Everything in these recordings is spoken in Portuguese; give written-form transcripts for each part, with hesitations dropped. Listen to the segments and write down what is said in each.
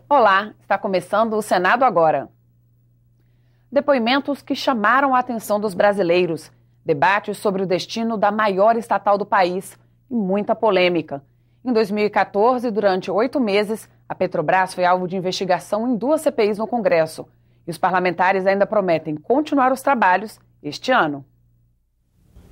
Olá, está começando o Senado Agora. Depoimentos que chamaram a atenção dos brasileiros, debates sobre o destino da maior estatal do país e muita polêmica. Em 2014, durante 8 meses, a Petrobras foi alvo de investigação em 2 CPIs no Congresso. E os parlamentares ainda prometem continuar os trabalhos este ano.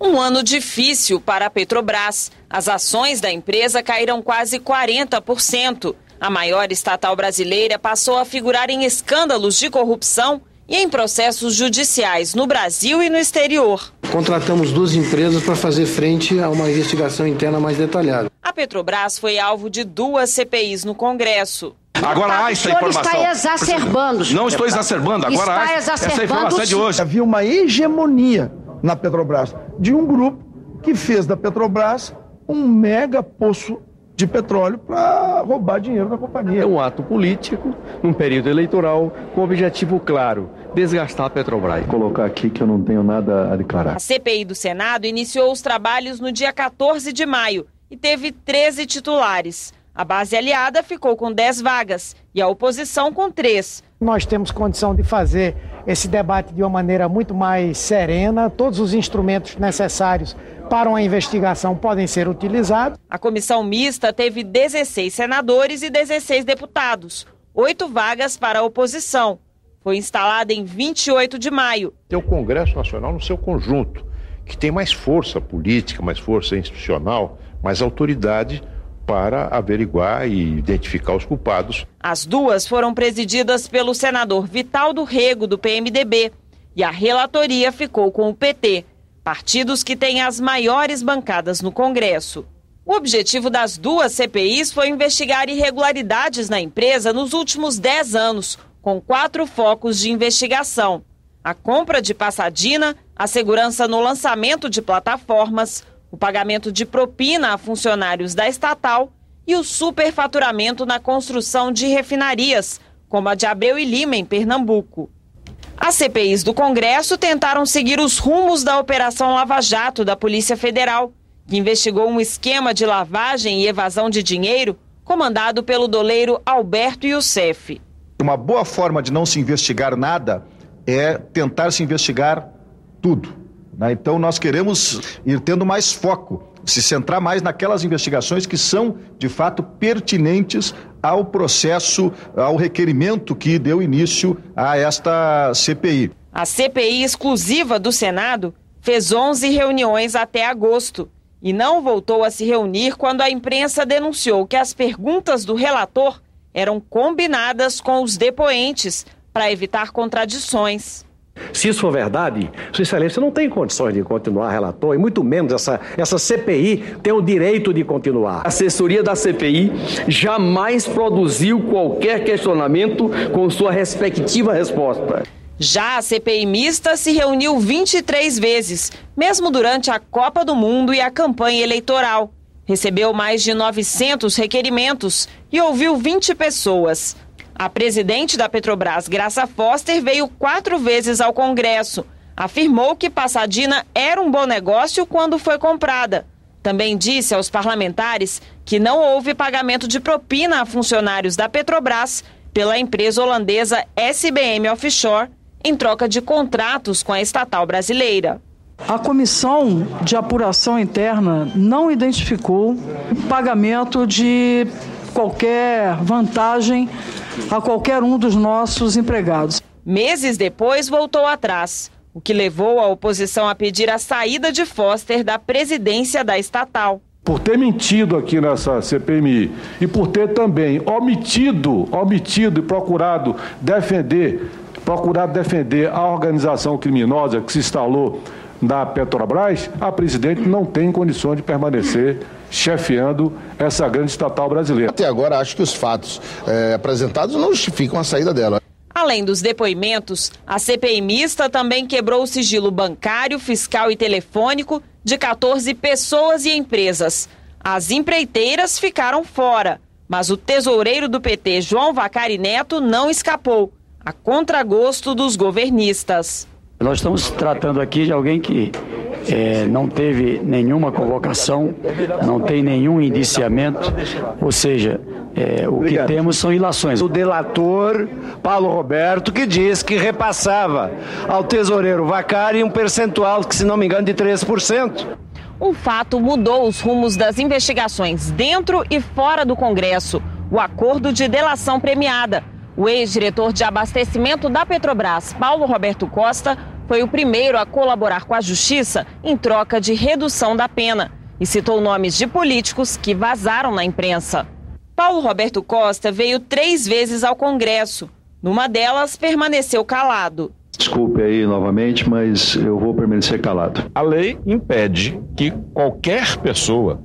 Um ano difícil para a Petrobras. As ações da empresa caíram quase 40%. A maior estatal brasileira passou a figurar em escândalos de corrupção e em processos judiciais no Brasil e no exterior. Contratamos 2 empresas para fazer frente a uma investigação interna mais detalhada. A Petrobras foi alvo de 2 CPIs no Congresso. Agora há essa informação. O senhor está exacerbando. Não estou exacerbando. Agora há essa informação de hoje. Havia uma hegemonia na Petrobras de um grupo que fez da Petrobras um mega poço de petróleo para roubar dinheiro da companhia. É um ato político, num período eleitoral, com objetivo claro, desgastar a Petrobras. Vou colocar aqui que eu não tenho nada a declarar. A CPI do Senado iniciou os trabalhos no dia 14 de maio e teve 13 titulares. A base aliada ficou com 10 vagas e a oposição com 3. Nós temos condição de fazer esse debate de uma maneira muito mais serena. Todos os instrumentos necessários para uma investigação podem ser utilizados. A comissão mista teve 16 senadores e 16 deputados, 8 vagas para a oposição. Foi instalada em 28 de maio. Tem o Congresso Nacional no seu conjunto, que tem mais força política, mais força institucional, mais autoridade para averiguar e identificar os culpados. As 2 foram presididas pelo senador Vitaldo Rego, do PMDB, e a relatoria ficou com o PT, partidos que têm as maiores bancadas no Congresso. O objetivo das 2 CPIs foi investigar irregularidades na empresa nos últimos 10 anos, com 4 focos de investigação: a compra de Passadina, a segurança no lançamento de plataformas, o pagamento de propina a funcionários da estatal e o superfaturamento na construção de refinarias, como a de Abreu e Lima, em Pernambuco. As CPIs do Congresso tentaram seguir os rumos da Operação Lava Jato da Polícia Federal, que investigou um esquema de lavagem e evasão de dinheiro comandado pelo doleiro Alberto Youssef. Uma boa forma de não se investigar nada é tentar se investigar tudo. Então nós queremos ir tendo mais foco, se centrar mais naquelas investigações que são, de fato, pertinentes ao processo, ao requerimento que deu início a esta CPI. A CPI exclusiva do Senado fez 11 reuniões até agosto e não voltou a se reunir quando a imprensa denunciou que as perguntas do relator eram combinadas com os depoentes para evitar contradições. Se isso for verdade, Sua Excelência não tem condições de continuar relator, e muito menos essa CPI tem o direito de continuar. A assessoria da CPI jamais produziu qualquer questionamento com sua respectiva resposta. Já a CPI mista se reuniu 23 vezes, mesmo durante a Copa do Mundo e a campanha eleitoral. Recebeu mais de 900 requerimentos e ouviu 20 pessoas. A presidente da Petrobras, Graça Foster, veio 4 vezes ao Congresso. Afirmou que Passadina era um bom negócio quando foi comprada. Também disse aos parlamentares que não houve pagamento de propina a funcionários da Petrobras pela empresa holandesa SBM Offshore em troca de contratos com a estatal brasileira. A comissão de apuração interna não identificou pagamento de qualquer vantagem a qualquer um dos nossos empregados. Meses depois, voltou atrás, o que levou a oposição a pedir a saída de Foster da presidência da estatal. Por ter mentido aqui nessa CPMI e por ter também omitido e procurado defender a organização criminosa que se instalou na Petrobras, a presidente não tem condições de permanecer chefiando essa grande estatal brasileira. Até agora, acho que os fatos apresentados não justificam a saída dela. Além dos depoimentos, a CPI mista também quebrou o sigilo bancário, fiscal e telefônico de 14 pessoas e empresas. As empreiteiras ficaram fora, mas o tesoureiro do PT, João Vacari Neto, não escapou, a contragosto dos governistas. Nós estamos tratando aqui de alguém que não teve nenhuma convocação, não tem nenhum indiciamento, ou seja, o que temos são ilações. O delator Paulo Roberto, que diz que repassava ao tesoureiro Vacari um percentual que, se não me engano, de 3%. O fato mudou os rumos das investigações dentro e fora do Congresso. O acordo de delação premiada. O ex-diretor de abastecimento da Petrobras, Paulo Roberto Costa, foi o primeiro a colaborar com a Justiça em troca de redução da pena e citou nomes de políticos que vazaram na imprensa. Paulo Roberto Costa veio 3 vezes ao Congresso. Numa delas, permaneceu calado. Desculpe aí novamente, mas eu vou permanecer calado. A lei impede que qualquer pessoa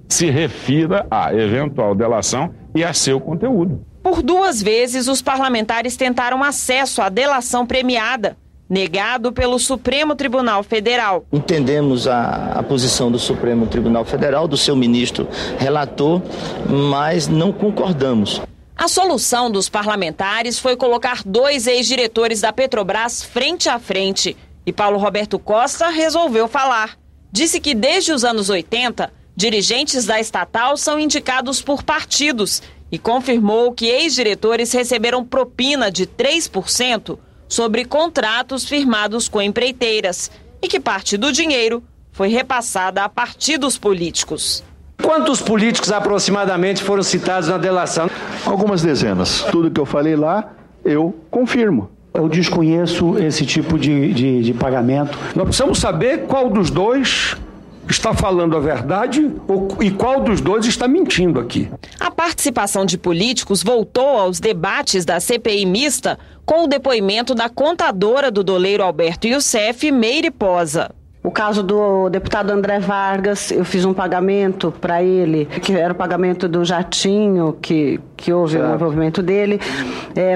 se refira à eventual delação e a seu conteúdo. Por 2 vezes, os parlamentares tentaram acesso à delação premiada, negado pelo Supremo Tribunal Federal. Entendemos a posição do Supremo Tribunal Federal, do seu ministro relator, mas não concordamos. A solução dos parlamentares foi colocar 2 ex-diretores da Petrobras frente a frente. E Paulo Roberto Costa resolveu falar. Disse que desde os anos 80, dirigentes da estatal são indicados por partidos e confirmou que ex-diretores receberam propina de 3% sobre contratos firmados com empreiteiras e que parte do dinheiro foi repassada a partidos políticos. Quantos políticos aproximadamente foram citados na delação? Algumas dezenas. Tudo que eu falei lá, eu confirmo. Eu desconheço esse tipo de pagamento. Nós precisamos saber qual dos dois está falando a verdade e qual dos dois está mentindo aqui. A participação de políticos voltou aos debates da CPI mista com o depoimento da contadora do doleiro Alberto Youssef, Meire Posa. O caso do deputado André Vargas, eu fiz um pagamento para ele, que era o pagamento do jatinho, que houve o envolvimento dele.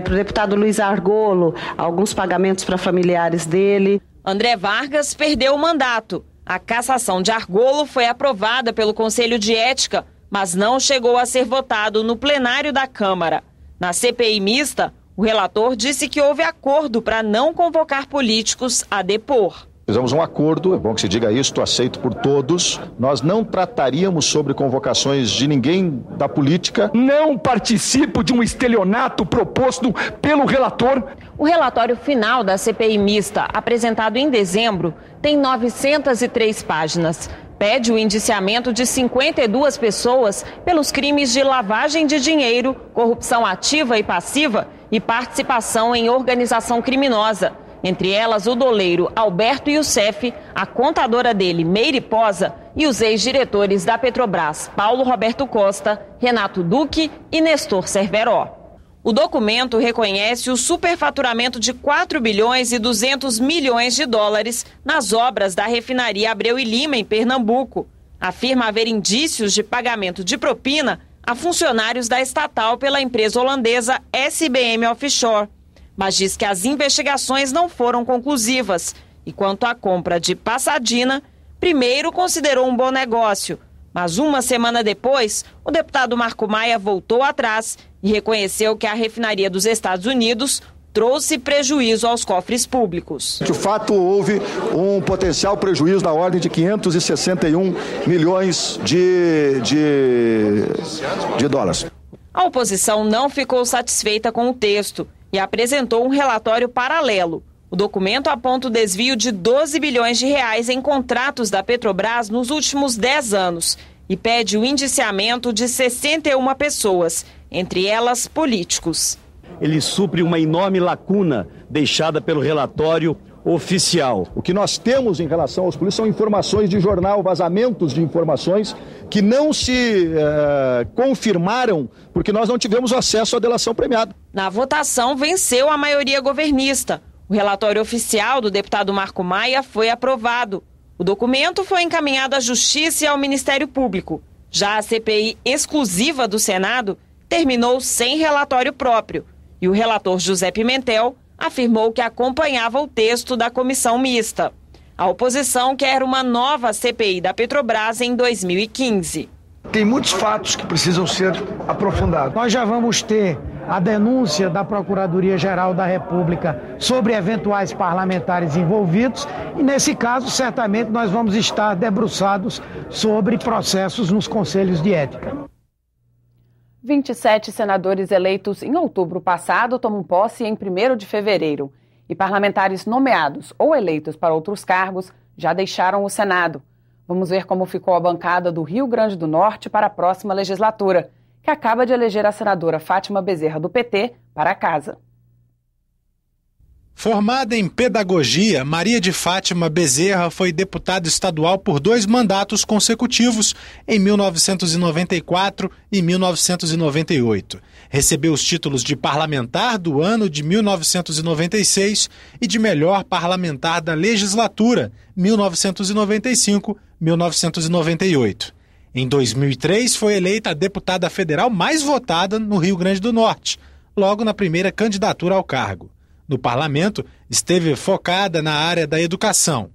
Para o deputado Luiz Argolo, alguns pagamentos para familiares dele. André Vargas perdeu o mandato. A cassação de Argolo foi aprovada pelo Conselho de Ética, mas não chegou a ser votado no plenário da Câmara. Na CPI mista, o relator disse que houve acordo para não convocar políticos a depor. Fizemos um acordo, é bom que se diga isso, aceito por todos. Nós não trataríamos sobre convocações de ninguém da política. Não participo de um estelionato proposto pelo relator. O relatório final da CPI mista, apresentado em dezembro, tem 903 páginas. Pede o indiciamento de 52 pessoas pelos crimes de lavagem de dinheiro, corrupção ativa e passiva e participação em organização criminosa. Entre elas, o doleiro Alberto Youssef, a contadora dele, Meire Posa, e os ex-diretores da Petrobras, Paulo Roberto Costa, Renato Duque e Nestor Cerveró. O documento reconhece o superfaturamento de 4 bilhões e 200 milhões de dólares nas obras da refinaria Abreu e Lima, em Pernambuco. Afirma haver indícios de pagamento de propina a funcionários da estatal pela empresa holandesa SBM Offshore. Mas diz que as investigações não foram conclusivas. E quanto à compra de Passadina, primeiro considerou um bom negócio. Mas uma semana depois, o deputado Marco Maia voltou atrás e reconheceu que a refinaria dos Estados Unidos trouxe prejuízo aos cofres públicos. De fato, houve um potencial prejuízo na ordem de 561 milhões de dólares. A oposição não ficou satisfeita com o texto e apresentou um relatório paralelo. O documento aponta o desvio de 12 bilhões de reais em contratos da Petrobras nos últimos 10 anos e pede o indiciamento de 61 pessoas, entre elas políticos. Ele supre uma enorme lacuna deixada pelo relatório oficial. O que nós temos em relação aos políticos são informações de jornal, vazamentos de informações que não se confirmaram porque nós não tivemos acesso à delação premiada. Na votação, venceu a maioria governista. O relatório oficial do deputado Marco Maia foi aprovado. O documento foi encaminhado à Justiça e ao Ministério Público. Já a CPI exclusiva do Senado terminou sem relatório próprio. E o relator José Pimentel afirmou que acompanhava o texto da comissão mista. A oposição quer uma nova CPI da Petrobras em 2015. Tem muitos fatos que precisam ser aprofundados. Nós já vamos ter a denúncia da Procuradoria-Geral da República sobre eventuais parlamentares envolvidos e, nesse caso, certamente nós vamos estar debruçados sobre processos nos conselhos de ética. 27 senadores eleitos em outubro passado tomam posse em 1º de fevereiro e parlamentares nomeados ou eleitos para outros cargos já deixaram o Senado. Vamos ver como ficou a bancada do Rio Grande do Norte para a próxima legislatura, que acaba de eleger a senadora Fátima Bezerra, do PT, para a casa. Formada em pedagogia, Maria de Fátima Bezerra foi deputada estadual por 2 mandatos consecutivos, em 1994 e 1998. Recebeu os títulos de parlamentar do ano de 1996 e de melhor parlamentar da legislatura, 1995-1998. Em 2003, foi eleita a deputada federal mais votada no Rio Grande do Norte, logo na primeira candidatura ao cargo. No parlamento, esteve focada na área da educação.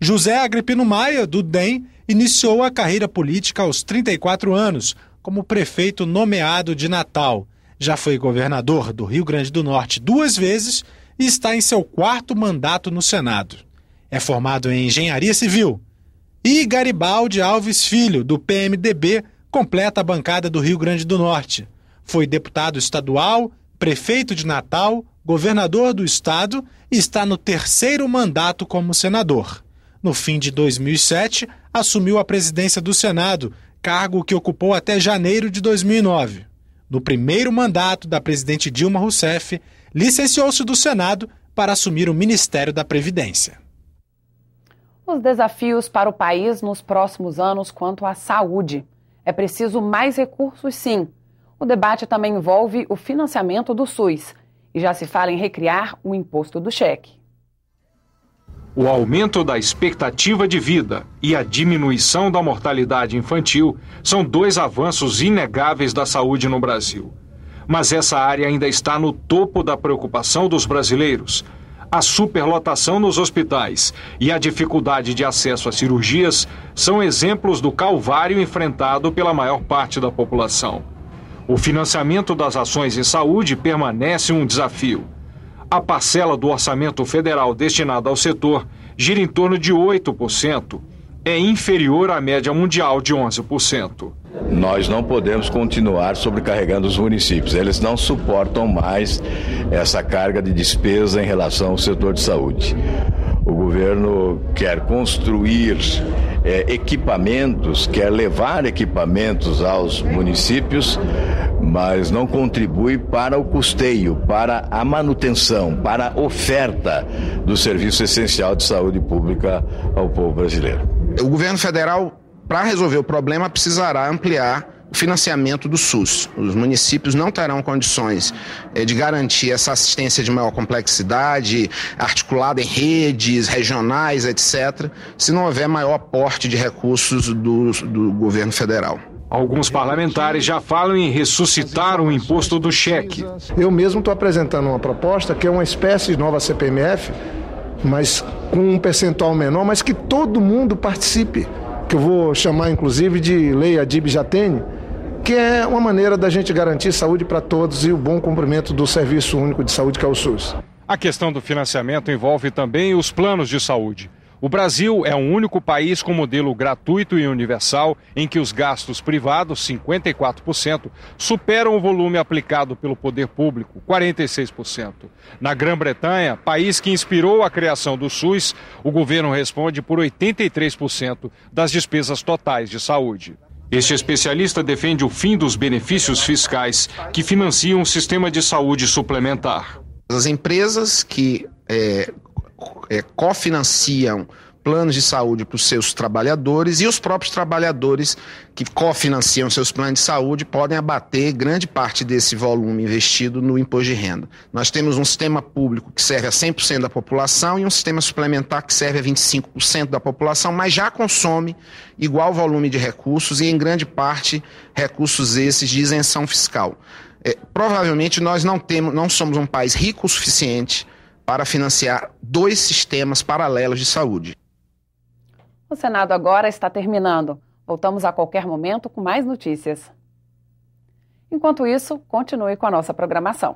José Agripino Maia, do DEM, iniciou a carreira política aos 34 anos, como prefeito nomeado de Natal. Já foi governador do Rio Grande do Norte 2 vezes e está em seu 4º mandato no Senado. É formado em Engenharia Civil. E Garibaldi Alves Filho, do PMDB, completa a bancada do Rio Grande do Norte. Foi deputado estadual, prefeito de Natal, governador do estado e está no 3º mandato como senador. No fim de 2007, assumiu a presidência do Senado, cargo que ocupou até janeiro de 2009. No primeiro mandato da presidente Dilma Rousseff, licenciou-se do Senado para assumir o Ministério da Previdência. Os desafios para o país nos próximos anos quanto à saúde. É preciso mais recursos, sim. O debate também envolve o financiamento do SUS. E já se fala em recriar o imposto do cheque. O aumento da expectativa de vida e a diminuição da mortalidade infantil são 2 avanços inegáveis da saúde no Brasil. Mas essa área ainda está no topo da preocupação dos brasileiros. A superlotação nos hospitais e a dificuldade de acesso a cirurgias são exemplos do calvário enfrentado pela maior parte da população. O financiamento das ações em saúde permanece um desafio. A parcela do orçamento federal destinada ao setor gira em torno de 8%. É inferior à média mundial de 11%. Nós não podemos continuar sobrecarregando os municípios. Eles não suportam mais essa carga de despesa em relação ao setor de saúde. O governo quer construir equipamentos, quer levar equipamentos aos municípios, mas não contribui para o custeio, para a manutenção, para a oferta do serviço essencial de saúde pública ao povo brasileiro. O governo federal, para resolver o problema, precisará ampliar o financiamento do SUS. Os municípios não terão condições de garantir essa assistência de maior complexidade, articulada em redes regionais, etc., se não houver maior aporte de recursos do governo federal. Alguns parlamentares já falam em ressuscitar o imposto do cheque. Eu mesmo estou apresentando uma proposta que é uma espécie de nova CPMF, mas com um percentual menor, mas que todo mundo participe, que eu vou chamar inclusive de Lei Adib Jatene, que é uma maneira da gente garantir saúde para todos e o bom cumprimento do Serviço Único de Saúde, que é o SUS. A questão do financiamento envolve também os planos de saúde. O Brasil é o único país com modelo gratuito e universal em que os gastos privados, 54%, superam o volume aplicado pelo poder público, 46%. Na Grã-Bretanha, país que inspirou a criação do SUS, o governo responde por 83% das despesas totais de saúde. Este especialista defende o fim dos benefícios fiscais que financiam o sistema de saúde suplementar. As empresas que cofinanciam planos de saúde para os seus trabalhadores e os próprios trabalhadores que cofinanciam seus planos de saúde podem abater grande parte desse volume investido no imposto de renda. Nós temos um sistema público que serve a 100% da população e um sistema suplementar que serve a 25% da população, mas já consome igual volume de recursos e, em grande parte, recursos esses de isenção fiscal. Provavelmente nós não somos um país rico o suficiente para financiar 2 sistemas paralelos de saúde. O Senado agora está terminando. Voltamos a qualquer momento com mais notícias. Enquanto isso, continue com a nossa programação.